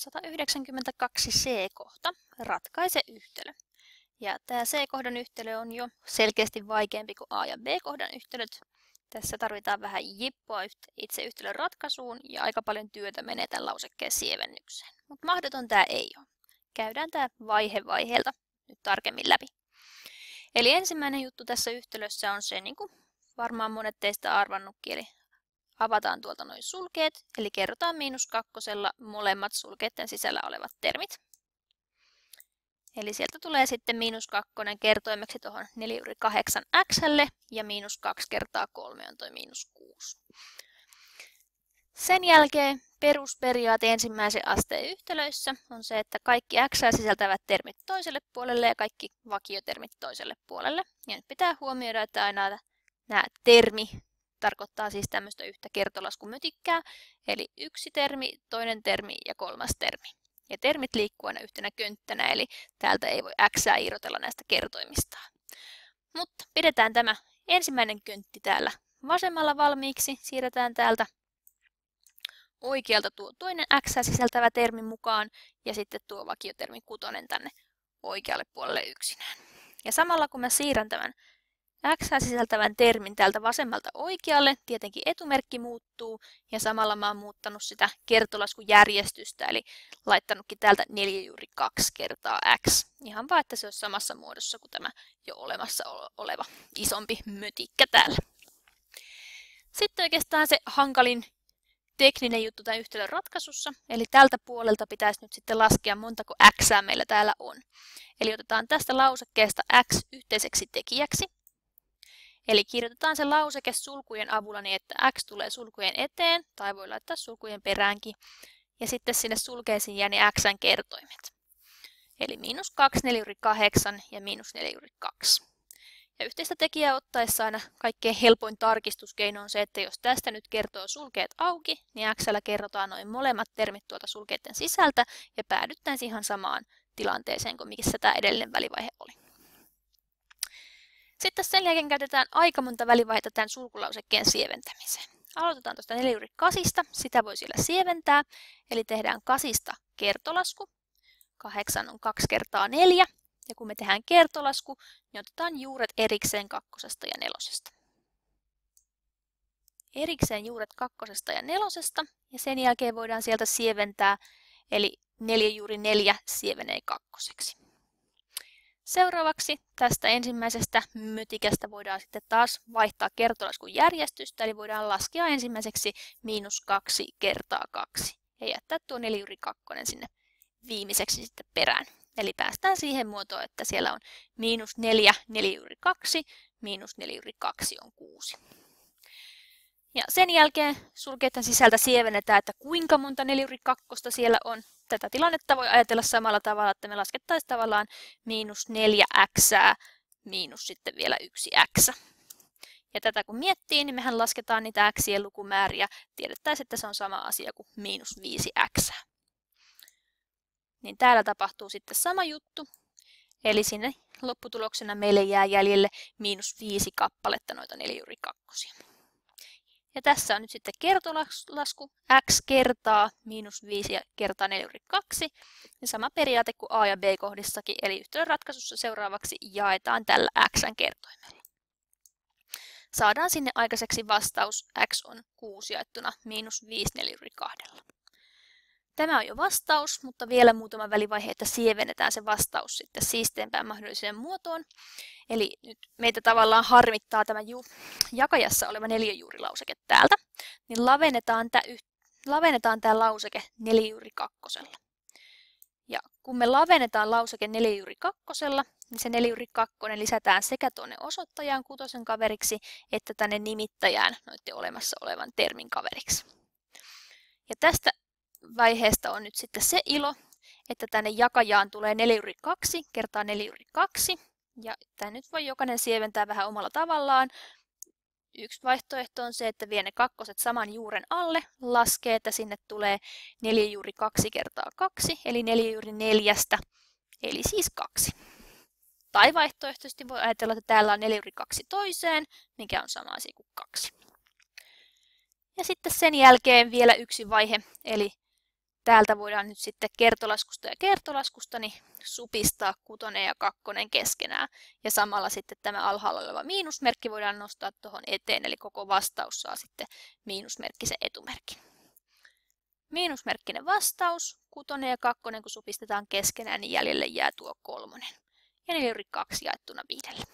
192 C-kohta, ratkaise yhtälö. Ja tämä C-kohdan yhtälö on jo selkeästi vaikeampi kuin A- ja B-kohdan yhtälöt. Tässä tarvitaan vähän jippoa itse yhtälön ratkaisuun ja aika paljon työtä menee tämän lausekkeen sievennykseen. Mutta mahdoton tämä ei ole. Käydään tämä vaihe vaiheelta nyt tarkemmin läpi. Eli ensimmäinen juttu tässä yhtälössä on se, niin kuin varmaan monet teistä arvannutkin, eli avataan tuolta noin sulkeet, eli kerrotaan -2 molemmat sulkeiden sisällä olevat termit. Eli sieltä tulee sitten -2 kertoimeksi tuohon 4/8x:lle ja -2 kertaa 3 on tuo -6. Sen jälkeen perusperiaate ensimmäisen asteen yhtälöissä on se, että kaikki x:ää sisältävät termit toiselle puolelle ja kaikki vakiotermit toiselle puolelle. Ja nyt pitää huomioida, että aina nämä termi tarkoittaa siis tämmöistä yhtä kertolaskumötikkää, eli yksi termi, toinen termi ja kolmas termi. Ja termit liikkuu aina yhtenä könttänä, eli täältä ei voi x:ää irrotella näistä kertoimistaan. Mutta pidetään tämä ensimmäinen köntti täällä vasemmalla valmiiksi. Siirretään täältä oikealta tuo toinen x:ää sisältävä termi mukaan ja sitten tuo vakiotermi 6 tänne oikealle puolelle yksinään. Ja samalla kun mä siirrän tämän x:ää sisältävän termin täältä vasemmalta oikealle, tietenkin etumerkki muuttuu ja samalla mä oon muuttanut sitä kertolaskujärjestystä, eli laittanutkin täältä 4/2 kertaa x. Ihan vaan, että se olisi samassa muodossa kuin tämä jo olemassa oleva isompi mötikkä täällä. Sitten oikeastaan se hankalin tekninen juttu tämän yhtälön ratkaisussa, eli tältä puolelta pitäisi nyt sitten laskea montako x:ää meillä täällä on. Eli otetaan tästä lausekkeesta x yhteiseksi tekijäksi. Eli kirjoitetaan se lauseke sulkujen avulla niin, että x tulee sulkujen eteen, tai voi laittaa sulkujen peräänkin, ja sitten sinne sulkeisiin jää ne x:n kertoimet. Eli -2 4/8 ja -4/2. Ja yhteistä tekijää ottaessa aina kaikkein helpoin tarkistuskeino on se, että jos tästä nyt kertoo sulkeet auki, niin x:llä kerrotaan noin molemmat termit tuolta sulkeiden sisältä, ja päädytään ihan samaan tilanteeseen kuin missä tämä edellinen välivaihe oli. Sitten sen jälkeen käytetään aika monta välivaihetta tämän sulkulausekkeen sieventämiseen. Aloitetaan tuosta 4/8, sitä voi siellä sieventää, eli tehdään 8 kertolasku. 8 on 2 kertaa 4, ja kun me tehdään kertolasku, niin otetaan juuret erikseen 2 ja 4. Erikseen juuret 2 ja 4, ja sen jälkeen voidaan sieltä sieventää, eli 4/4 sievenee 2. Seuraavaksi tästä ensimmäisestä mötikästä voidaan sitten taas vaihtaa kertolaskun järjestystä, eli voidaan laskea ensimmäiseksi -2 kertaa 2 ja jättää tuo 4/2 sinne viimeiseksi sitten perään. Eli päästään siihen muotoon, että siellä on -4 4/2, -4/2 on 6. Ja sen jälkeen sulkeiden sisältä sievennetään, että kuinka monta 4/2 siellä on. Tätä tilannetta voi ajatella samalla tavalla, että me laskettaisiin tavallaan -4x miinus sitten vielä 1x. Ja tätä kun miettii, niin mehän lasketaan niitä xien lukumääriä. Tiedettäisiin, että se on sama asia kuin -5x. Niin täällä tapahtuu sitten sama juttu. Eli sinne lopputuloksena meille jää jäljelle -5 kappaletta noita 4/2. Ja tässä on nyt sitten kertolasku x kertaa -5 kertaa 4/2. Ja sama periaate kuin A- ja B-kohdissakin, eli yhtälön ratkaisussa seuraavaksi jaetaan tällä x:n kertoimella. Saadaan sinne aikaiseksi vastaus x on 6 jaettuna -5 4/2. Tämä on jo vastaus, mutta vielä muutama välivaihe, että sievennetään se vastaus sitten siisteempään mahdolliseen muotoon. Eli nyt meitä tavallaan harmittaa tämä jakajassa oleva 4-juurilauseke täältä, niin lavennetaan tämä lauseke 4/2. Ja kun me lavennetaan lauseke 4/2, niin se 4/2 lisätään sekä tuonne osoittajaan 6 kaveriksi, että tänne nimittäjään noiden olemassa olevan termin kaveriksi. Ja tästä vaiheesta on nyt sitten se ilo, että tänne jakajaan tulee 4/2 kertaa 4/2. Ja tämä nyt voi jokainen sieventää vähän omalla tavallaan. Yksi vaihtoehto on se, että vie ne kakkoset saman juuren alle, laskee, että sinne tulee 4/2 kertaa 2, eli 4/4, eli siis 2. Tai vaihtoehtoisesti voi ajatella, että täällä on 4/2 toiseen, mikä on sama asia kuin 2. Ja sitten sen jälkeen vielä yksi vaihe, eli täältä voidaan nyt sitten kertolaskusta ja kertolaskusta niin supistaa 6 ja 2 keskenään. Ja samalla sitten tämä alhaalla oleva miinusmerkki voidaan nostaa tuohon eteen, eli koko vastaus saa sitten miinusmerkkisen etumerkin. Miinusmerkkinen vastaus, 6 ja 2, kun supistetaan keskenään, niin jäljelle jää tuo 3. Ja 4/2 jaettuna 5.